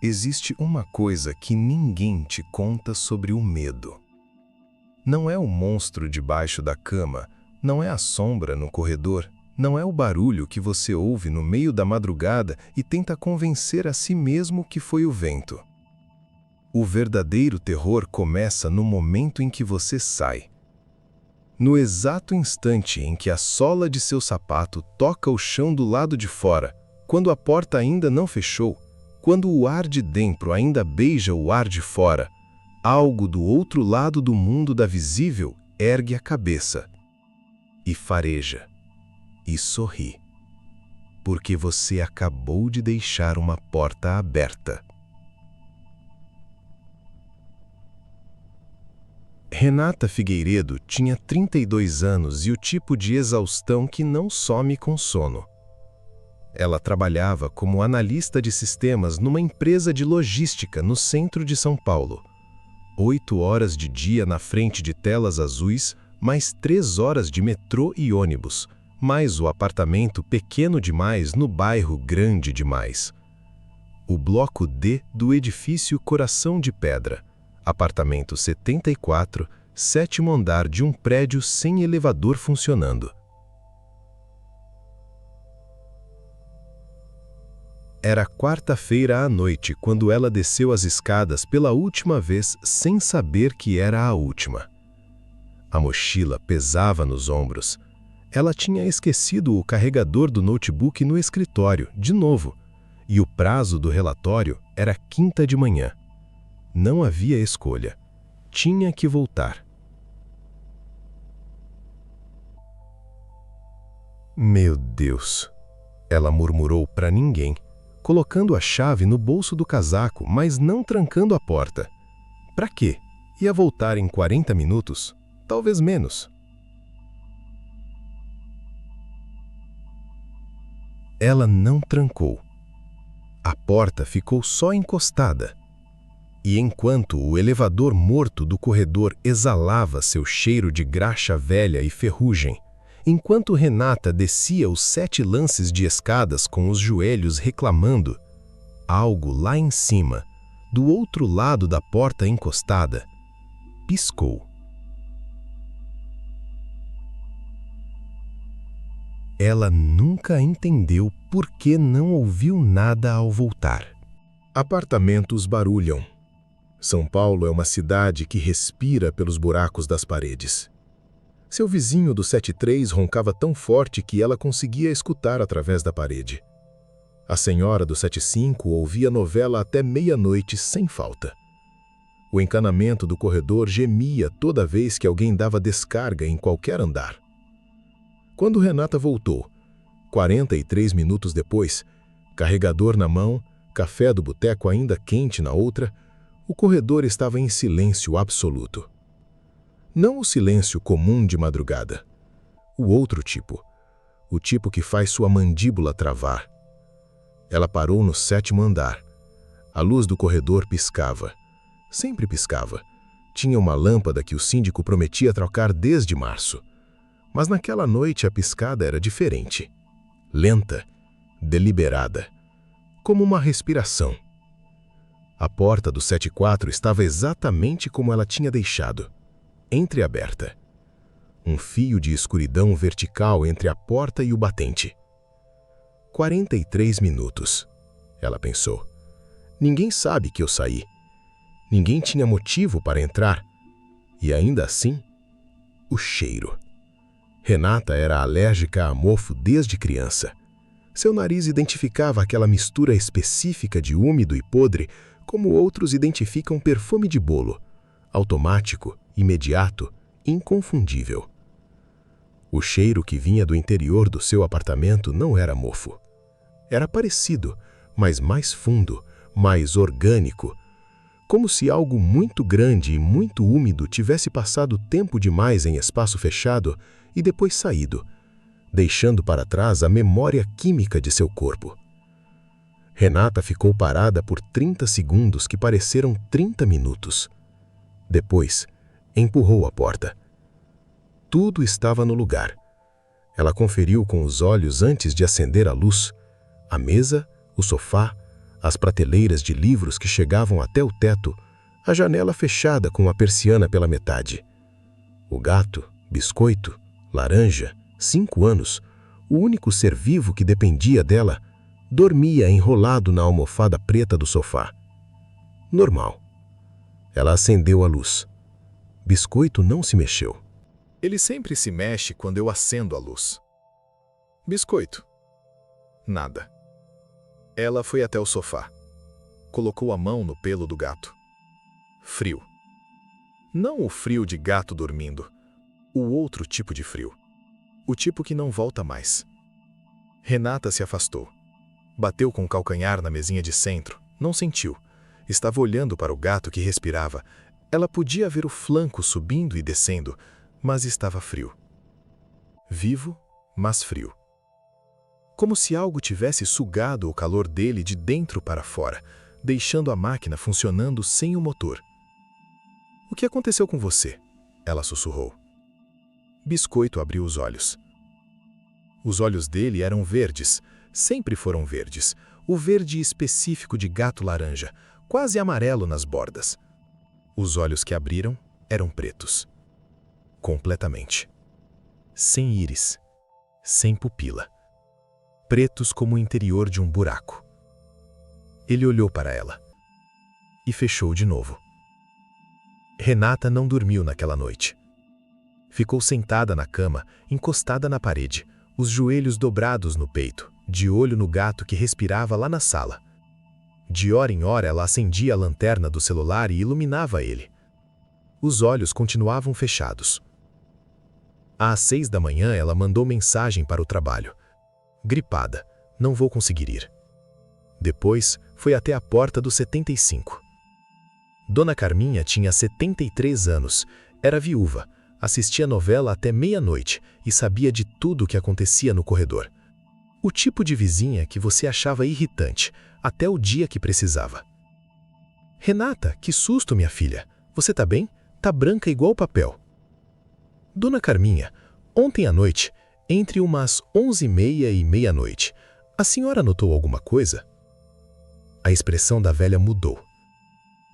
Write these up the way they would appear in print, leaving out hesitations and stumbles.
Existe uma coisa que ninguém te conta sobre o medo. Não é o monstro debaixo da cama, não é a sombra no corredor, não é o barulho que você ouve no meio da madrugada e tenta convencer a si mesmo que foi o vento. O verdadeiro terror começa no momento em que você sai. No exato instante em que a sola de seu sapato toca o chão do lado de fora, quando a porta ainda não fechou, quando o ar de dentro ainda beija o ar de fora, algo do outro lado do mundo da visível ergue a cabeça e fareja e sorri, porque você acabou de deixar uma porta aberta. Renata Figueiredo tinha 32 anos e o tipo de exaustão que não some com sono. Ela trabalhava como analista de sistemas numa empresa de logística no centro de São Paulo. 8 horas de dia na frente de telas azuis, mais 3 horas de metrô e ônibus, mais o apartamento pequeno demais no bairro grande demais. O bloco D do edifício Coração de Pedra, apartamento 74, 7º andar de um prédio sem elevador funcionando. Era quarta-feira à noite quando ela desceu as escadas pela última vez sem saber que era a última. A mochila pesava nos ombros. Ela tinha esquecido o carregador do notebook no escritório, de novo, e o prazo do relatório era quinta de manhã. Não havia escolha. Tinha que voltar. Meu Deus! Ela murmurou para ninguém, colocando a chave no bolso do casaco, mas não trancando a porta. Para quê? Ia voltar em 40 minutos? Talvez menos. Ela não trancou. A porta ficou só encostada. E enquanto o elevador morto do corredor exalava seu cheiro de graxa velha e ferrugem, enquanto Renata descia os 7 lances de escadas com os joelhos reclamando, algo lá em cima, do outro lado da porta encostada, piscou. Ela nunca entendeu por que não ouviu nada ao voltar. Apartamentos barulham. São Paulo é uma cidade que respira pelos buracos das paredes. Seu vizinho do 73 roncava tão forte que ela conseguia escutar através da parede. A senhora do 75 ouvia novela até meia-noite sem falta. O encanamento do corredor gemia toda vez que alguém dava descarga em qualquer andar. Quando Renata voltou, 43 minutos depois, carregador na mão, café do boteco ainda quente na outra, o corredor estava em silêncio absoluto. Não o silêncio comum de madrugada. O outro tipo. O tipo que faz sua mandíbula travar. Ela parou no 7º andar. A luz do corredor piscava. Sempre piscava. Tinha uma lâmpada que o síndico prometia trocar desde março. Mas naquela noite a piscada era diferente. Lenta, deliberada. Como uma respiração. A porta do 74 estava exatamente como ela tinha deixado. Entreaberta. Um fio de escuridão vertical entre a porta e o batente. 43 minutos, ela pensou. Ninguém sabe que eu saí. Ninguém tinha motivo para entrar. E ainda assim, o cheiro. Renata era alérgica a mofo desde criança. Seu nariz identificava aquela mistura específica de úmido e podre, como outros identificam perfume de bolo. Automático, imediato, inconfundível. O cheiro que vinha do interior do seu apartamento não era mofo. Era parecido, mas mais fundo, mais orgânico. Como se algo muito grande e muito úmido tivesse passado tempo demais em espaço fechado e depois saído, deixando para trás a memória química de seu corpo. Renata ficou parada por 30 segundos que pareceram 30 minutos. Depois, empurrou a porta. Tudo estava no lugar. Ela conferiu com os olhos antes de acender a luz. A mesa, o sofá, as prateleiras de livros que chegavam até o teto, a janela fechada com a persiana pela metade. O gato, Biscoito, Laranja, 5 anos, o único ser vivo que dependia dela, dormia enrolado na almofada preta do sofá. Normal. Ela acendeu a luz. Biscoito não se mexeu. Ele sempre se mexe quando eu acendo a luz. Biscoito. Nada. Ela foi até o sofá. Colocou a mão no pelo do gato. Frio. Não o frio de gato dormindo. O outro tipo de frio. O tipo que não volta mais. Renata se afastou. Bateu com o calcanhar na mesinha de centro. Não sentiu. Estava olhando para o gato que respirava. Ela podia ver o flanco subindo e descendo, mas estava frio. Vivo, mas frio. Como se algo tivesse sugado o calor dele de dentro para fora, deixando a máquina funcionando sem o motor. "O que aconteceu com você?" ela sussurrou. Biscoito abriu os olhos. Os olhos dele eram verdes, sempre foram verdes, o verde específico de gato laranja, quase amarelo nas bordas. Os olhos que abriram eram pretos. Completamente. Sem íris, sem pupila. Pretos como o interior de um buraco. Ele olhou para ela. E fechou de novo. Renata não dormiu naquela noite. Ficou sentada na cama, encostada na parede, os joelhos dobrados no peito, de olho no gato que respirava lá na sala. De hora em hora ela acendia a lanterna do celular e iluminava ele. Os olhos continuavam fechados. Às 6 da manhã ela mandou mensagem para o trabalho. Gripada, não vou conseguir ir. Depois foi até a porta do 75. Dona Carminha tinha 73 anos, era viúva, assistia novela até meia-noite e sabia de tudo o que acontecia no corredor. O tipo de vizinha que você achava irritante, até o dia que precisava. "Renata, que susto, minha filha. Você tá bem? Tá branca igual papel." "Dona Carminha, ontem à noite, entre umas 11h30 e meia-noite, a senhora notou alguma coisa?" A expressão da velha mudou.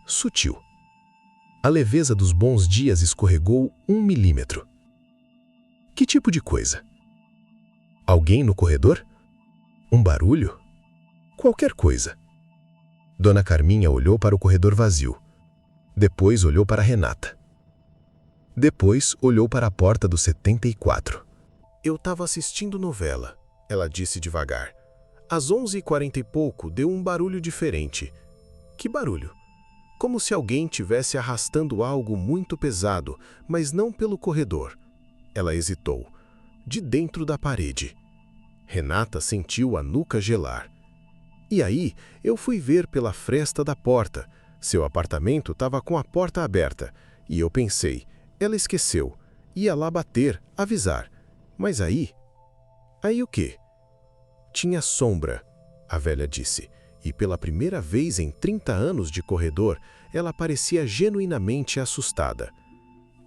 Sutil. A leveza dos bons dias escorregou 1 milímetro. "Que tipo de coisa? Alguém no corredor? Um barulho? Qualquer coisa." Dona Carminha olhou para o corredor vazio. Depois olhou para Renata. Depois olhou para a porta do 74. "Eu estava assistindo novela", ela disse devagar. "Às 11h40 e pouco deu um barulho diferente." "Que barulho?" "Como se alguém tivesse arrastando algo muito pesado, mas não pelo corredor." Ela hesitou. "De dentro da parede." Renata sentiu a nuca gelar. "E aí, eu fui ver pela fresta da porta. Seu apartamento estava com a porta aberta. E eu pensei, ela esqueceu. Ia lá bater, avisar. Mas aí... Aí o quê?" "Tinha sombra", a velha disse. E pela primeira vez em 30 anos de corredor, ela parecia genuinamente assustada.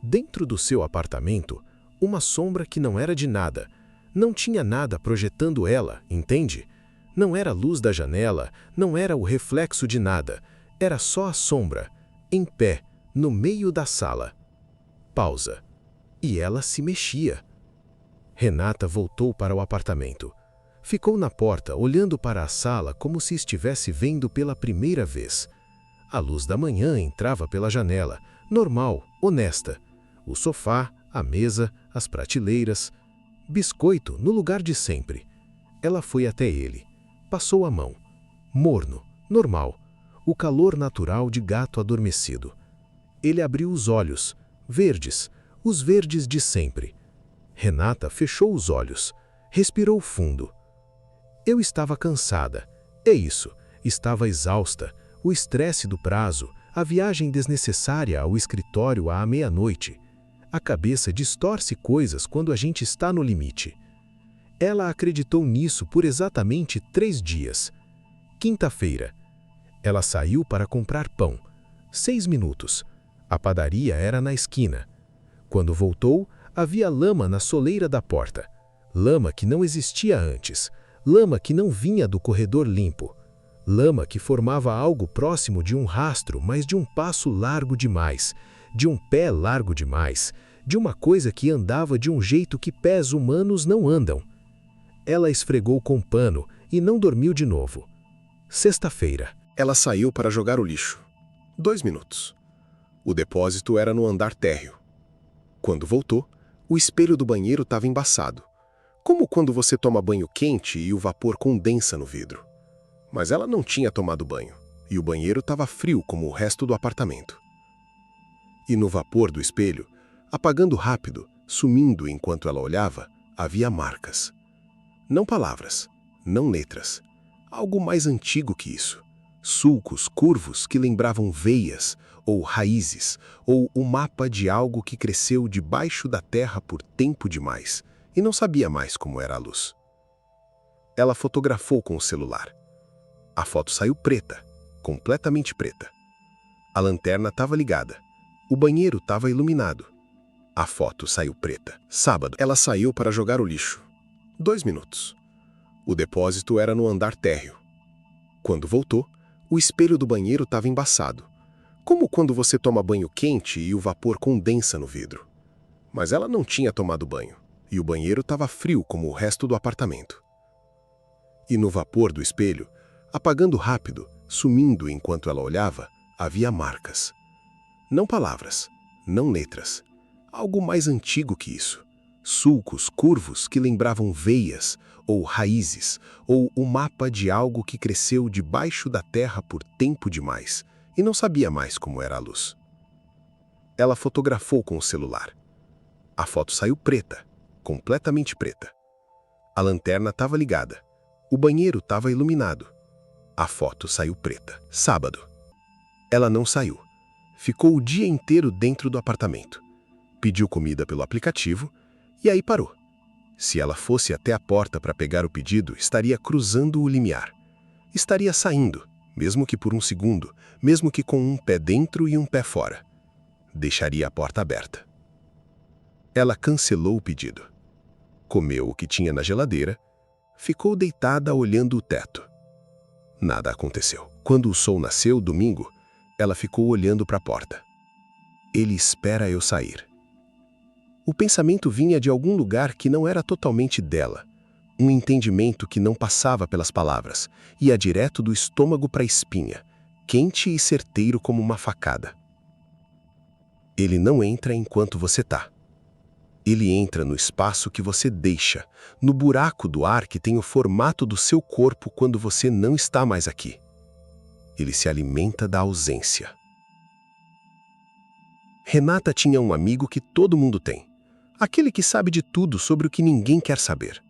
Dentro do seu apartamento, uma sombra que não era de nada. Não tinha nada projetando ela, entende? Não era a luz da janela, não era o reflexo de nada. Era só a sombra, em pé, no meio da sala. Pausa. E ela se mexia. Renata voltou para o apartamento. Ficou na porta, olhando para a sala como se estivesse vendo pela primeira vez. A luz da manhã entrava pela janela, normal, honesta. O sofá, a mesa, as prateleiras. Biscoito no lugar de sempre. Ela foi até ele. Passou a mão. Morno, normal. O calor natural de gato adormecido. Ele abriu os olhos, verdes, os verdes de sempre. Renata fechou os olhos, respirou fundo. Eu estava cansada. É isso, estava exausta. O estresse do prazo, a viagem desnecessária ao escritório à meia-noite. A cabeça distorce coisas quando a gente está no limite. Ela acreditou nisso por exatamente 3 dias. Quinta-feira. Ela saiu para comprar pão. 6 minutos. A padaria era na esquina. Quando voltou, havia lama na soleira da porta. Lama que não existia antes. Lama que não vinha do corredor limpo. Lama que formava algo próximo de um rastro, mas de um passo largo demais, de um pé largo demais, de uma coisa que andava de um jeito que pés humanos não andam. Ela esfregou com pano e não dormiu de novo. Sexta-feira. Ela saiu para jogar o lixo. 2 minutos. O depósito era no andar térreo. Quando voltou, o espelho do banheiro estava embaçado, como quando você toma banho quente e o vapor condensa no vidro. Mas ela não tinha tomado banho, e o banheiro estava frio como o resto do apartamento. E no vapor do espelho, apagando rápido, sumindo enquanto ela olhava, havia marcas. Não palavras, não letras. Algo mais antigo que isso. Sulcos curvos que lembravam veias, ou raízes, ou o mapa de algo que cresceu debaixo da terra por tempo demais e não sabia mais como era a luz. Ela fotografou com o celular. A foto saiu preta, completamente preta. A lanterna estava ligada. O banheiro estava iluminado. A foto saiu preta. Sábado. Ela saiu para jogar o lixo. 2 minutos. O depósito era no andar térreo. Quando voltou, o espelho do banheiro estava embaçado, como quando você toma banho quente e o vapor condensa no vidro. Mas ela não tinha tomado banho, e o banheiro estava frio como o resto do apartamento. E no vapor do espelho, apagando rápido, sumindo enquanto ela olhava, havia marcas. Não palavras, não letras. Algo mais antigo que isso. Sulcos curvos que lembravam veias, ou raízes, ou o mapa de algo que cresceu debaixo da terra por tempo demais e não sabia mais como era a luz. Ela fotografou com o celular. A foto saiu preta, completamente preta. A lanterna estava ligada. O banheiro estava iluminado. A foto saiu preta. Sábado. Ela não saiu. Ficou o dia inteiro dentro do apartamento. Pediu comida pelo aplicativo e aí parou. Se ela fosse até a porta para pegar o pedido, estaria cruzando o limiar. Estaria saindo, mesmo que por um segundo, mesmo que com um pé dentro e um pé fora. Deixaria a porta aberta. Ela cancelou o pedido. Comeu o que tinha na geladeira, ficou deitada olhando o teto. Nada aconteceu. Quando o sol nasceu, domingo, ela ficou olhando para a porta. Ele espera eu sair. O pensamento vinha de algum lugar que não era totalmente dela. Um entendimento que não passava pelas palavras, ia direto do estômago para a espinha, quente e certeiro como uma facada. Ele não entra enquanto você tá. Ele entra no espaço que você deixa, no buraco do ar que tem o formato do seu corpo quando você não está mais aqui. Ele se alimenta da ausência. Renata tinha um amigo que todo mundo tem. Aquele que sabe de tudo sobre o que ninguém quer saber.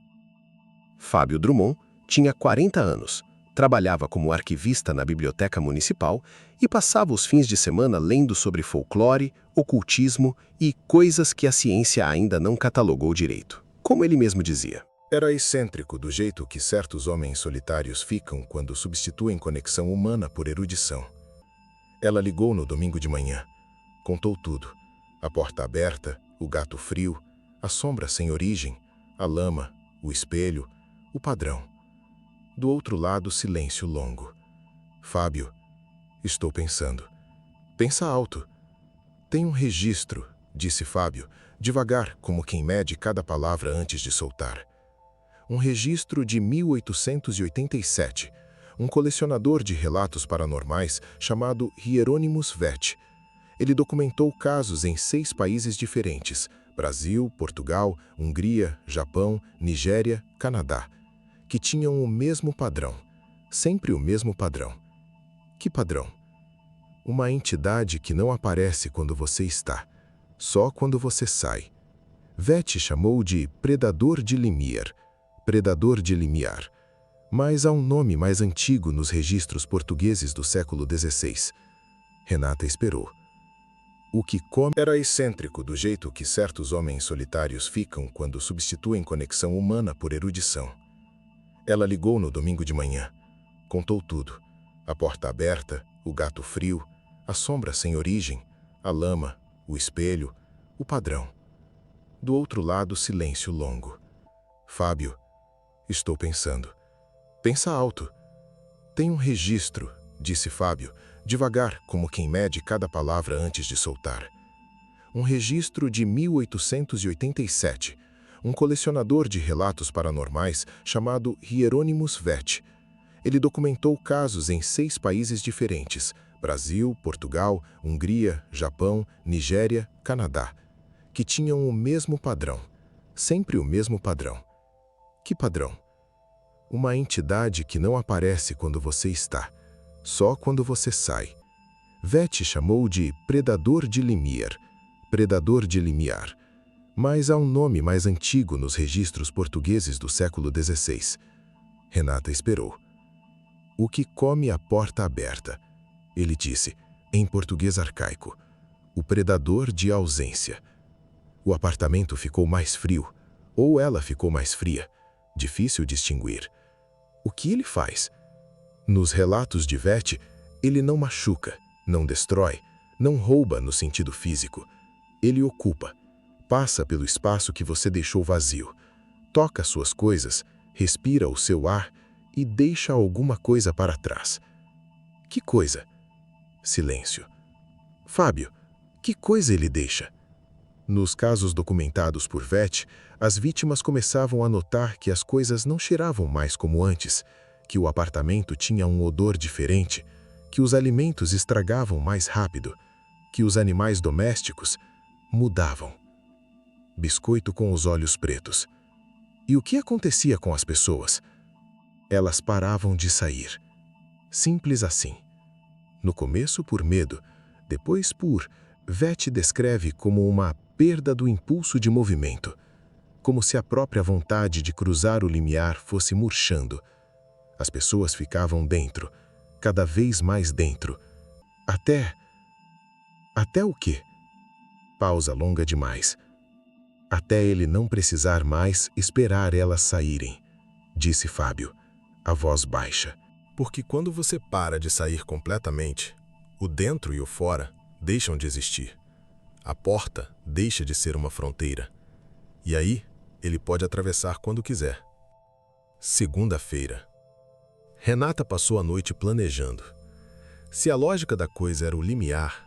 Fábio Drummond tinha 40 anos, trabalhava como arquivista na biblioteca municipal e passava os fins de semana lendo sobre folclore, ocultismo e coisas que a ciência ainda não catalogou direito. Como ele mesmo dizia. Era excêntrico do jeito que certos homens solitários ficam quando substituem conexão humana por erudição. Ela ligou no domingo de manhã. Contou tudo. A porta aberta, o gato frio, a sombra sem origem, a lama, o espelho, o padrão. Do outro lado, silêncio longo. Fábio, estou pensando. Pensa alto. Tem um registro, disse Fábio, devagar, como quem mede cada palavra antes de soltar. Um registro de 1887. Um colecionador de relatos paranormais chamado Hieronymus Vett. Ele documentou casos em 6 países diferentes: Brasil, Portugal, Hungria, Japão, Nigéria, Canadá, que tinham o mesmo padrão, sempre o mesmo padrão. Que padrão? Uma entidade que não aparece quando você está, só quando você sai. Vett chamou de predador de limiar, predador de limiar, mas há um nome mais antigo nos registros portugueses do século XVI. Renata esperou. O que come era excêntrico do jeito que certos homens solitários ficam quando substituem conexão humana por erudição. Ela ligou no domingo de manhã. Contou tudo. A porta aberta, o gato frio, a sombra sem origem, a lama, o espelho, o padrão. Do outro lado, silêncio longo. Fábio, estou pensando. Pensa alto. Tem um registro, disse Fábio, devagar, como quem mede cada palavra antes de soltar. Um registro de 1887. Um colecionador de relatos paranormais chamado Hieronymus Vett. Ele documentou casos em 6 países diferentes: Brasil, Portugal, Hungria, Japão, Nigéria, Canadá, que tinham o mesmo padrão. Sempre o mesmo padrão. Que padrão? Uma entidade que não aparece quando você está, só quando você sai. Vett chamou de predador de limiar, predador de limiar. Mas há um nome mais antigo nos registros portugueses do século XVI. Renata esperou. O que come a porta aberta, ele disse, em português arcaico. O predador de ausência. O apartamento ficou mais frio, ou ela ficou mais fria. Difícil distinguir. O que ele faz? Nos relatos de Vett, ele não machuca, não destrói, não rouba no sentido físico. Ele ocupa. Passa pelo espaço que você deixou vazio. Toca suas coisas, respira o seu ar e deixa alguma coisa para trás. Que coisa? Silêncio. Fábio, que coisa ele deixa? Nos casos documentados por Vett, as vítimas começavam a notar que as coisas não cheiravam mais como antes, que o apartamento tinha um odor diferente, que os alimentos estragavam mais rápido, que os animais domésticos mudavam. Biscoito com os olhos pretos. E o que acontecia com as pessoas? Elas paravam de sair. Simples assim. No começo por medo, depois por... Vett descreve como uma perda do impulso de movimento, como se a própria vontade de cruzar o limiar fosse murchando. As pessoas ficavam dentro, cada vez mais dentro. Até o quê? Pausa longa demais. Até ele não precisar mais esperar elas saírem, disse Fábio, a voz baixa. Porque quando você para de sair completamente, o dentro e o fora deixam de existir. A porta deixa de ser uma fronteira. E aí, ele pode atravessar quando quiser. Segunda-feira. Renata passou a noite planejando. Se a lógica da coisa era o limiar,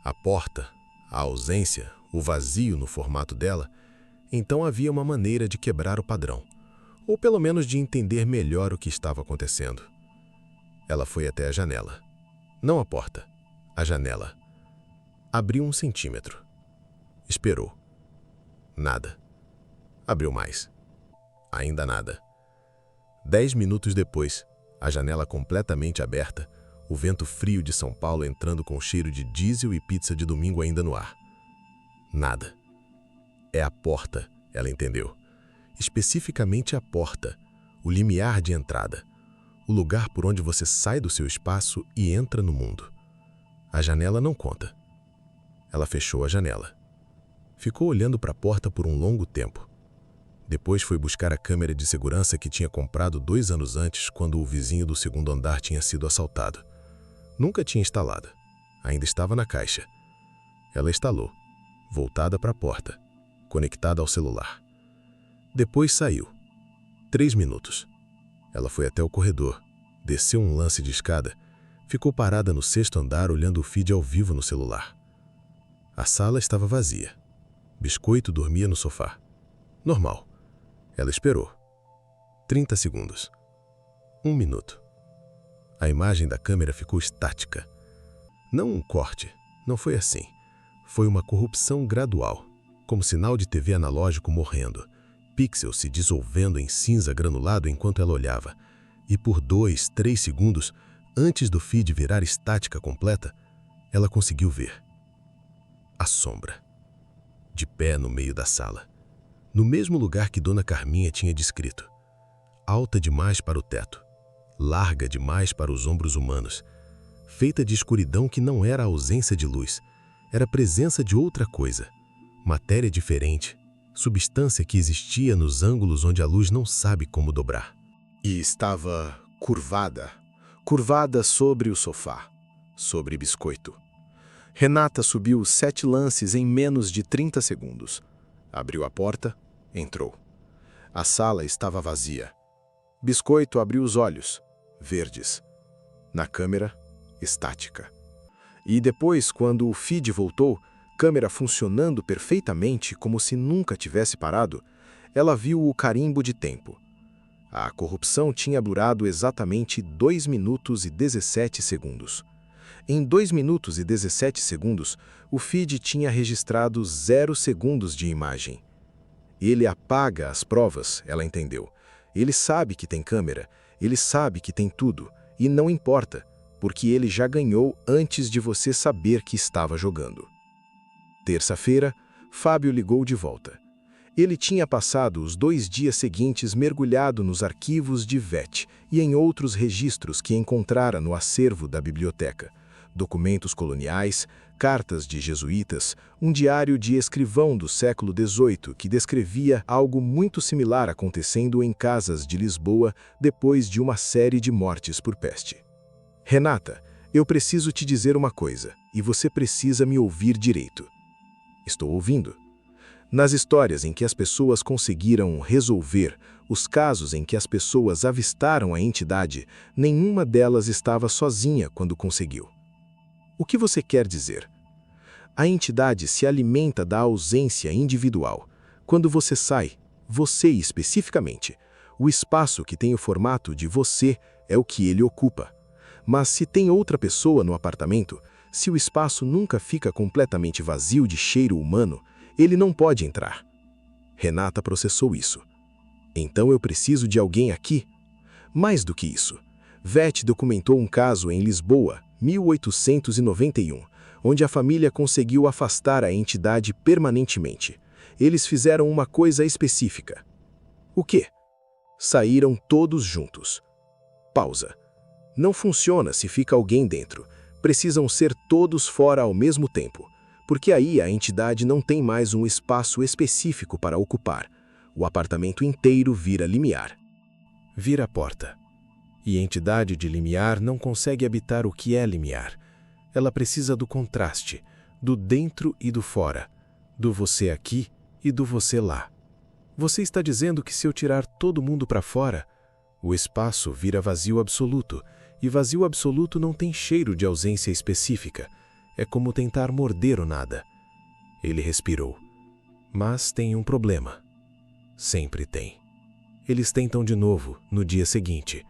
a porta, a ausência, o vazio no formato dela, então havia uma maneira de quebrar o padrão, ou pelo menos de entender melhor o que estava acontecendo. Ela foi até a janela. Não a porta, a janela. Abriu 1 centímetro. Esperou. Nada. Abriu mais. Ainda nada. 10 minutos depois, a janela completamente aberta, o vento frio de São Paulo entrando com cheiro de diesel e pizza de domingo ainda no ar. Nada. É a porta, ela entendeu. Especificamente a porta, o limiar de entrada, o lugar por onde você sai do seu espaço e entra no mundo. A janela não conta. Ela fechou a janela. Ficou olhando para a porta por um longo tempo. Depois foi buscar a câmera de segurança que tinha comprado 2 anos antes, quando o vizinho do segundo andar tinha sido assaltado. Nunca tinha instalada. Ainda estava na caixa. Ela instalou, voltada para a porta, conectada ao celular. Depois saiu. 3 minutos. Ela foi até o corredor, desceu um lance de escada, ficou parada no 6º andar olhando o feed ao vivo no celular. A sala estava vazia. Biscoito dormia no sofá. Normal. Ela esperou. 30 segundos. 1 minuto. A imagem da câmera ficou estática. Não um corte, não foi assim. Foi uma corrupção gradual, como sinal de TV analógico morrendo. Pixels se dissolvendo em cinza granulado enquanto ela olhava. E por 2, 3 segundos, antes do feed virar estática completa, ela conseguiu ver. A sombra. De pé no meio da sala. No mesmo lugar que Dona Carminha tinha descrito. Alta demais para o teto. Larga demais para os ombros humanos. Feita de escuridão que não era a ausência de luz. Era a presença de outra coisa. Matéria diferente. Substância que existia nos ângulos onde a luz não sabe como dobrar. E estava curvada. Curvada sobre o sofá. Sobre Biscoito. Renata subiu 7 lances em menos de 30 segundos. Abriu a porta, entrou. A sala estava vazia. Biscoito abriu os olhos, verdes. Na câmera, estática. E depois, quando o feed voltou, câmera funcionando perfeitamente como se nunca tivesse parado, ela viu o carimbo de tempo. A corrupção tinha durado exatamente 2 minutos e 17 segundos. Em 2 minutos e 17 segundos, o feed tinha registrado 0 segundos de imagem. Ele apaga as provas, ela entendeu. Ele sabe que tem câmera, ele sabe que tem tudo, e não importa, porque ele já ganhou antes de você saber que estava jogando. Terça-feira, Fábio ligou de volta. Ele tinha passado os 2 dias seguintes mergulhado nos arquivos de VET e em outros registros que encontrara no acervo da biblioteca. Documentos coloniais, cartas de jesuítas, um diário de escrivão do século XVIII que descrevia algo muito similar acontecendo em casas de Lisboa depois de uma série de mortes por peste. Renata, eu preciso te dizer uma coisa, e você precisa me ouvir direito. Estou ouvindo. Nas histórias em que as pessoas conseguiram resolver, os casos em que as pessoas avistaram a entidade, nenhuma delas estava sozinha quando conseguiu. O que você quer dizer? A entidade se alimenta da ausência individual. Quando você sai, você especificamente, o espaço que tem o formato de você é o que ele ocupa. Mas se tem outra pessoa no apartamento, se o espaço nunca fica completamente vazio de cheiro humano, ele não pode entrar. Renata processou isso. Então eu preciso de alguém aqui? Mais do que isso. VET documentou um caso em Lisboa, 1891, onde a família conseguiu afastar a entidade permanentemente. Eles fizeram uma coisa específica. O quê? Saíram todos juntos. Pausa. Não funciona se fica alguém dentro. Precisam ser todos fora ao mesmo tempo, porque aí a entidade não tem mais um espaço específico para ocupar. O apartamento inteiro vira limiar. Vira a porta. E a entidade de limiar não consegue habitar o que é limiar. Ela precisa do contraste, do dentro e do fora, do você aqui e do você lá. Você está dizendo que se eu tirar todo mundo para fora, o espaço vira vazio absoluto, e vazio absoluto não tem cheiro de ausência específica. É como tentar morder o nada. Ele respirou. Mas tem um problema. Sempre tem. Eles tentam de novo, no dia seguinte.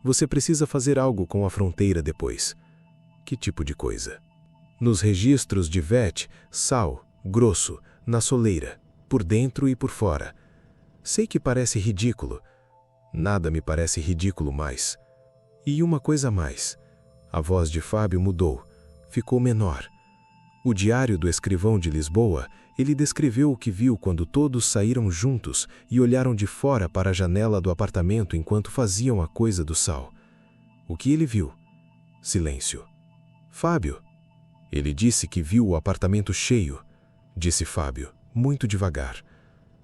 Você precisa fazer algo com a fronteira depois. Que tipo de coisa? Nos registros de VET, sal, grosso, na soleira, por dentro e por fora. Sei que parece ridículo. Nada me parece ridículo mais. E uma coisa a mais. A voz de Fábio mudou. Ficou menor. O diário do escrivão de Lisboa, ele descreveu o que viu quando todos saíram juntos e olharam de fora para a janela do apartamento enquanto faziam a coisa do sal. O que ele viu? Silêncio. Fábio. Ele disse que viu o apartamento cheio, disse Fábio, muito devagar.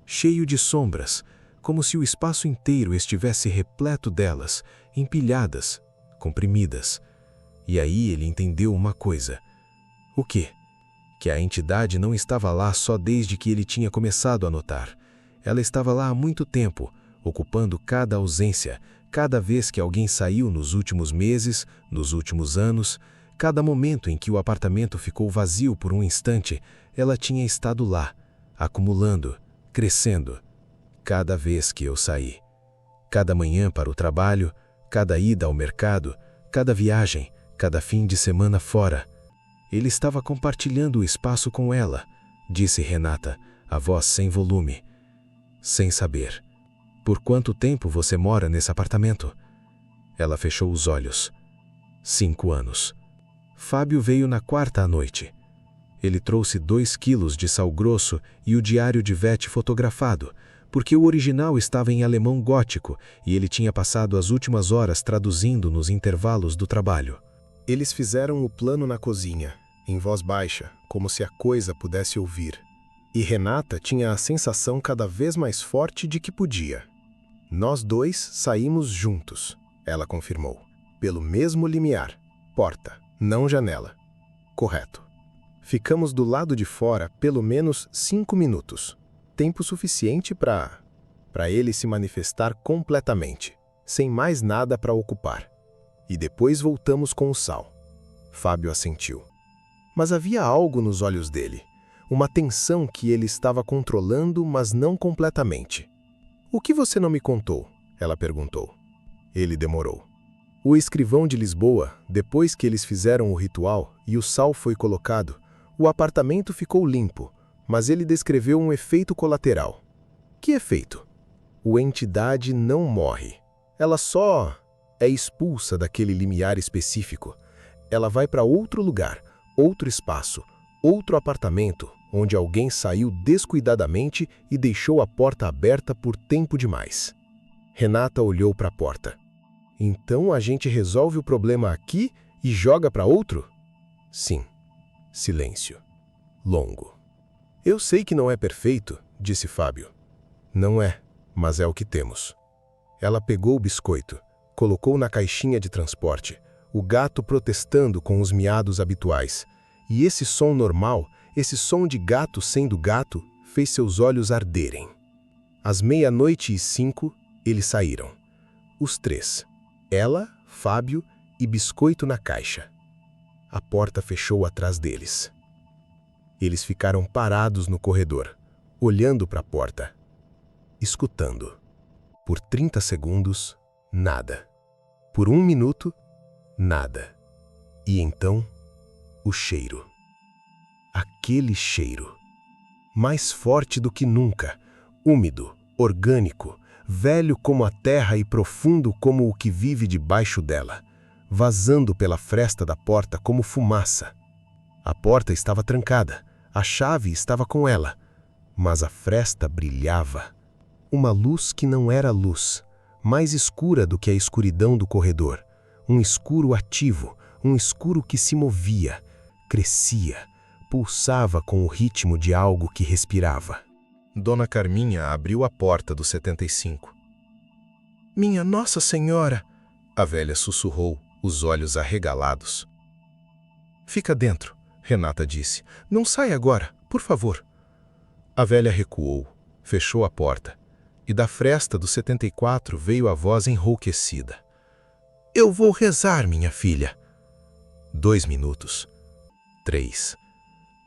Cheio de sombras, como se o espaço inteiro estivesse repleto delas, empilhadas, comprimidas. E aí ele entendeu uma coisa. O quê? Que a entidade não estava lá só desde que ele tinha começado a notar. Ela estava lá há muito tempo, ocupando cada ausência, cada vez que alguém saiu nos últimos meses, nos últimos anos, cada momento em que o apartamento ficou vazio por um instante, ela tinha estado lá, acumulando, crescendo. Cada vez que eu saí. Cada manhã para o trabalho, cada ida ao mercado, cada viagem, cada fim de semana fora. Ele estava compartilhando o espaço com ela, disse Renata, a voz sem volume. Sem saber. Por quanto tempo você mora nesse apartamento? Ela fechou os olhos. 5 anos. Fábio veio na 4ª à noite. Ele trouxe 2 quilos de sal grosso e o diário de VET fotografado, porque o original estava em alemão gótico e ele tinha passado as últimas horas traduzindo nos intervalos do trabalho. Eles fizeram o plano na cozinha, em voz baixa, como se a coisa pudesse ouvir. E Renata tinha a sensação cada vez mais forte de que podia. Nós 2 saímos juntos, ela confirmou. Pelo mesmo limiar. Porta, não janela. Correto. Ficamos do lado de fora pelo menos 5 minutos. Tempo suficiente para ele se manifestar completamente, sem mais nada para ocupar. E depois voltamos com o sal. Fábio assentiu. Mas havia algo nos olhos dele. Uma tensão que ele estava controlando, mas não completamente. O que você não me contou? Ela perguntou. Ele demorou. O escrivão de Lisboa, depois que eles fizeram o ritual e o sal foi colocado, o apartamento ficou limpo, mas ele descreveu um efeito colateral. Que efeito? A entidade não morre. Ela só é expulsa daquele limiar específico. Ela vai para outro lugar, outro espaço, outro apartamento, onde alguém saiu descuidadamente e deixou a porta aberta por tempo demais. Renata olhou para a porta. Então a gente resolve o problema aqui e joga para outro? Sim. Silêncio. Longo. Eu sei que não é perfeito, disse Fábio. Não é, mas é o que temos. Ela pegou o biscoito, colocou na caixinha de transporte, o gato protestando com os miados habituais. E esse som normal, esse som de gato sendo gato, fez seus olhos arderem. Às 00:05, eles saíram. Os três. Ela, Fábio e biscoito na caixa. A porta fechou atrás deles. Eles ficaram parados no corredor, olhando para a porta, escutando. Por 30 segundos, nada. Por 1 minuto, nada. E então, o cheiro. Aquele cheiro. Mais forte do que nunca, úmido, orgânico, velho como a terra e profundo como o que vive debaixo dela, vazando pela fresta da porta como fumaça. A porta estava trancada, a chave estava com ela, mas a fresta brilhava. Uma luz que não era luz, mais escura do que a escuridão do corredor. Um escuro ativo, um escuro que se movia, crescia, pulsava com o ritmo de algo que respirava. Dona Carminha abriu a porta do 75. Minha Nossa Senhora! A velha sussurrou, os olhos arregalados. Fica dentro, Renata disse. Não sai agora, por favor. A velha recuou, fechou a porta, e da fresta do 74 veio a voz enrouquecida. Eu vou rezar, minha filha. 2 minutos. 3.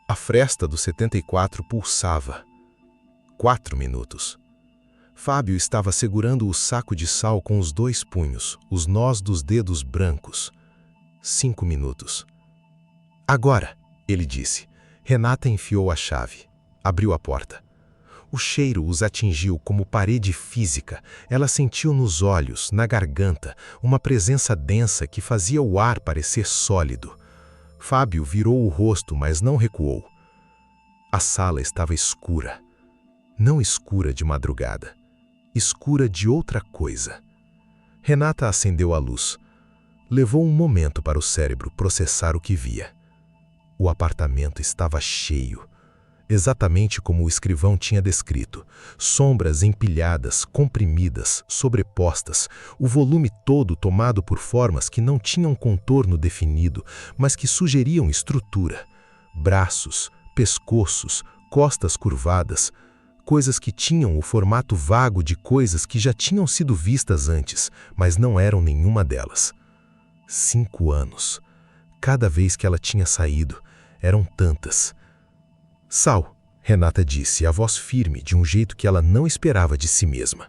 A fresta do 74 pulsava. 4 minutos. Fábio estava segurando o saco de sal com os 2 punhos, os nós dos dedos brancos. 5 minutos. Agora, ele disse. Renata enfiou a chave. Abriu a porta. O cheiro os atingiu como parede física. Ela sentiu nos olhos, na garganta, uma presença densa que fazia o ar parecer sólido. Fábio virou o rosto, mas não recuou. A sala estava escura. Não escura de madrugada, escura de outra coisa. Renata acendeu a luz. Levou um momento para o cérebro processar o que via. O apartamento estava cheio, exatamente como o escrivão tinha descrito. Sombras empilhadas, comprimidas, sobrepostas, o volume todo tomado por formas que não tinham contorno definido, mas que sugeriam estrutura. Braços, pescoços, costas curvadas, coisas que tinham o formato vago de coisas que já tinham sido vistas antes, mas não eram nenhuma delas. 5 anos. Cada vez que ela tinha saído, eram tantas. Sal, Renata disse, a voz firme, de um jeito que ela não esperava de si mesma.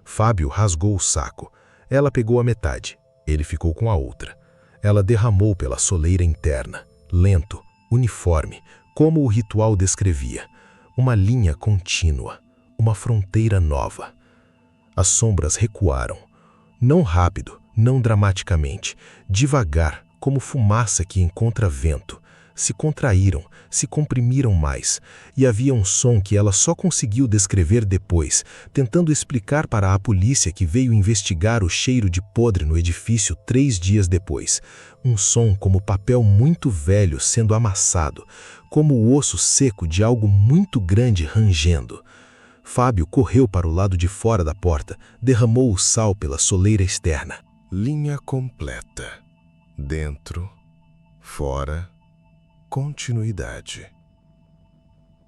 Fábio rasgou o saco. Ela pegou a metade. Ele ficou com a outra. Ela derramou pela soleira interna, lento, uniforme, como o ritual descrevia. Uma linha contínua, uma fronteira nova. As sombras recuaram. Não rápido, não dramaticamente, devagar, como fumaça que encontra vento. Se contraíram, se comprimiram mais, e havia um som que ela só conseguiu descrever depois, tentando explicar para a polícia que veio investigar o cheiro de podre no edifício 3 dias depois. Um som como papel muito velho sendo amassado, como o osso seco de algo muito grande rangendo. Fábio correu para o lado de fora da porta, derramou o sal pela soleira externa. Linha completa. Dentro, fora, continuidade.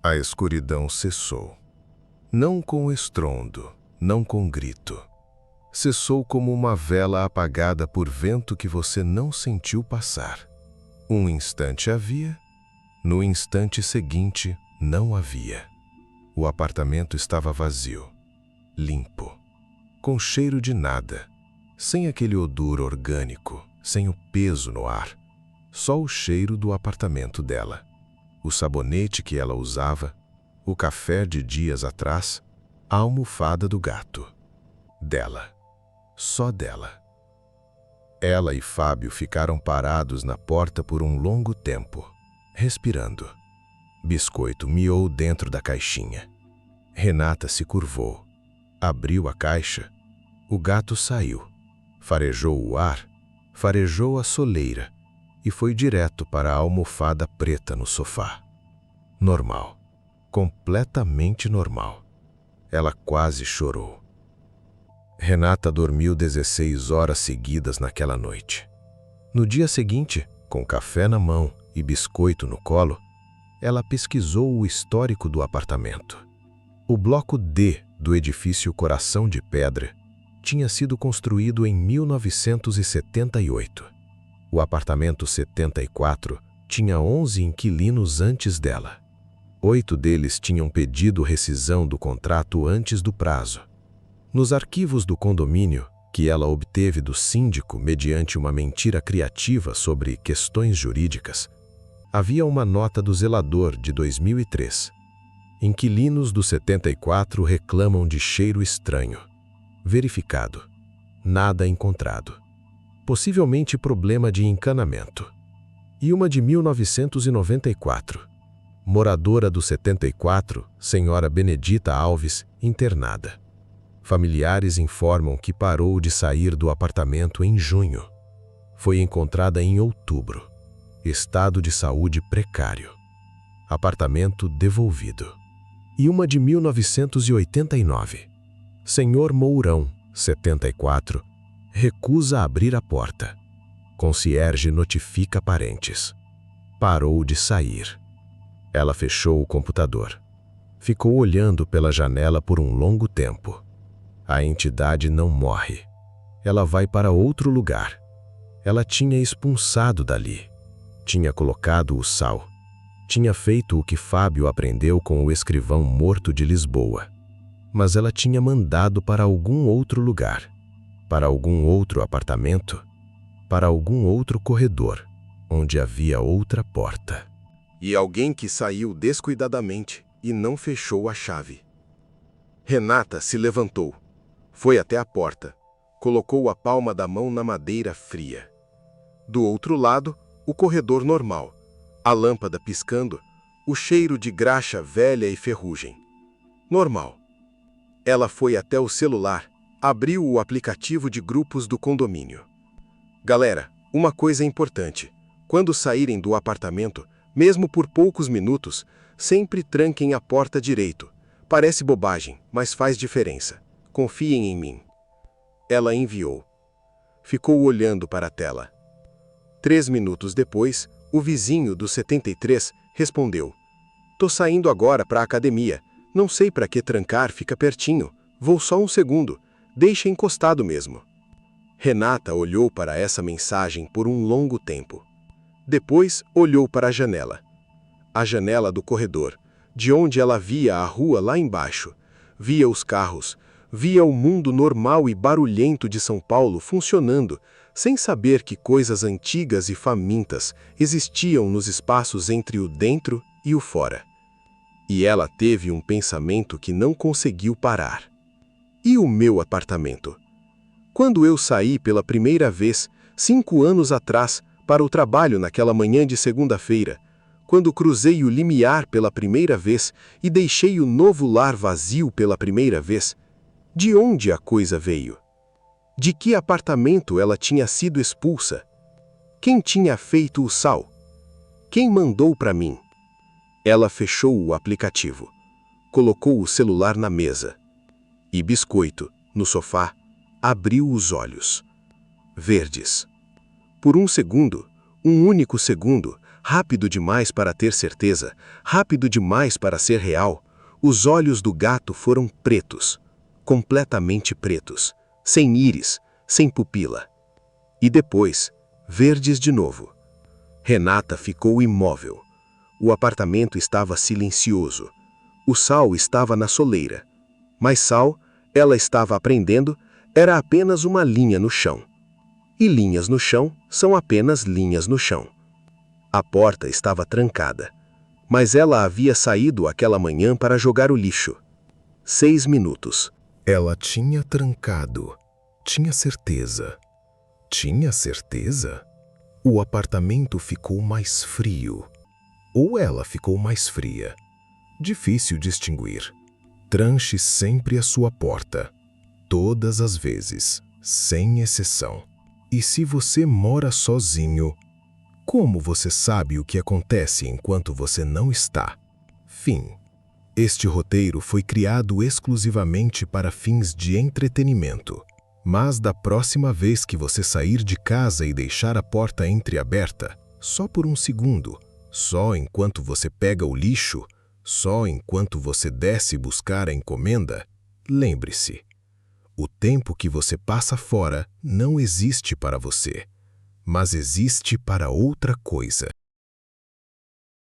A escuridão cessou. Não com estrondo, não com grito. Cessou como uma vela apagada por vento que você não sentiu passar. Um instante havia, no instante seguinte não havia. O apartamento estava vazio, limpo, com cheiro de nada, sem aquele odor orgânico, sem o peso no ar, só o cheiro do apartamento dela. O sabonete que ela usava, o café de dias atrás, a almofada do gato. Dela. Só dela. Ela e Fábio ficaram parados na porta por um longo tempo, respirando. Biscoito miou dentro da caixinha. Renata se curvou, abriu a caixa. O gato saiu, farejou o ar, farejou a soleira e foi direto para a almofada preta no sofá. Normal, completamente normal. Ela quase chorou. Renata dormiu 16 horas seguidas naquela noite. No dia seguinte, com café na mão e biscoito no colo, ela pesquisou o histórico do apartamento. O bloco D do edifício Coração de Pedra tinha sido construído em 1978. O apartamento 74 tinha 11 inquilinos antes dela. 8 deles tinham pedido rescisão do contrato antes do prazo. Nos arquivos do condomínio, que ela obteve do síndico mediante uma mentira criativa sobre questões jurídicas, havia uma nota do zelador de 2003. Inquilinos do 74 reclamam de cheiro estranho. Verificado. Nada encontrado. Possivelmente problema de encanamento. E uma de 1994. Moradora do 74, senhora Benedita Alves, internada. Familiares informam que parou de sair do apartamento em junho. Foi encontrada em outubro. Estado de saúde precário. Apartamento devolvido. E uma de 1989. Senhor Mourão, 74, recusa abrir a porta. Concierge notifica parentes. Parou de sair. Ela fechou o computador. Ficou olhando pela janela por um longo tempo. A entidade não morre. Ela vai para outro lugar. Ela tinha expulsado dali. Tinha colocado o sal. Tinha feito o que Fábio aprendeu com o escrivão morto de Lisboa. Mas ela tinha mandado para algum outro lugar. Para algum outro apartamento. Para algum outro corredor, onde havia outra porta. E alguém que saiu descuidadamente e não fechou a chave. Renata se levantou. Foi até a porta. Colocou a palma da mão na madeira fria. Do outro lado, o corredor normal. A lâmpada piscando, o cheiro de graxa velha e ferrugem. Normal. Ela foi até o celular, abriu o aplicativo de grupos do condomínio. Galera, uma coisa importante. Quando saírem do apartamento, mesmo por poucos minutos, sempre tranquem a porta direito. Parece bobagem, mas faz diferença. Confiem em mim. Ela enviou. Ficou olhando para a tela. 3 minutos depois, o vizinho do 73 respondeu. Tô saindo agora para a academia. Não sei para que trancar, fica pertinho. Vou só um segundo. Deixa encostado mesmo. Renata olhou para essa mensagem por um longo tempo. Depois, olhou para a janela. A janela do corredor, de onde ela via a rua lá embaixo. Via os carros, via o mundo normal e barulhento de São Paulo funcionando, sem saber que coisas antigas e famintas existiam nos espaços entre o dentro e o fora. E ela teve um pensamento que não conseguiu parar. E o meu apartamento? Quando eu saí pela primeira vez, 5 anos atrás, para o trabalho naquela manhã de segunda-feira, quando cruzei o limiar pela primeira vez e deixei o novo lar vazio pela primeira vez, de onde a coisa veio? De que apartamento ela tinha sido expulsa? Quem tinha feito o sal? Quem mandou para mim? Ela fechou o aplicativo, colocou o celular na mesa e biscoito, no sofá, abriu os olhos. Verdes. Por um segundo, um único segundo, rápido demais para ter certeza, rápido demais para ser real, os olhos do gato foram pretos, completamente pretos, sem íris, sem pupila. E depois, verdes de novo. Renata ficou imóvel. O apartamento estava silencioso. O Sal estava na soleira. Mas Sal, ela estava aprendendo, era apenas uma linha no chão. E linhas no chão são apenas linhas no chão. A porta estava trancada. Mas ela havia saído aquela manhã para jogar o lixo. 6 minutos. Ela tinha trancado. Tinha certeza. Tinha certeza? O apartamento ficou mais frio. Ou ela ficou mais fria. Difícil distinguir. Tranche sempre a sua porta. Todas as vezes, sem exceção. E se você mora sozinho, como você sabe o que acontece enquanto você não está? Fim. Este roteiro foi criado exclusivamente para fins de entretenimento. Mas da próxima vez que você sair de casa e deixar a porta entreaberta, só por um segundo, só enquanto você pega o lixo, só enquanto você desce buscar a encomenda, lembre-se, o tempo que você passa fora não existe para você, mas existe para outra coisa.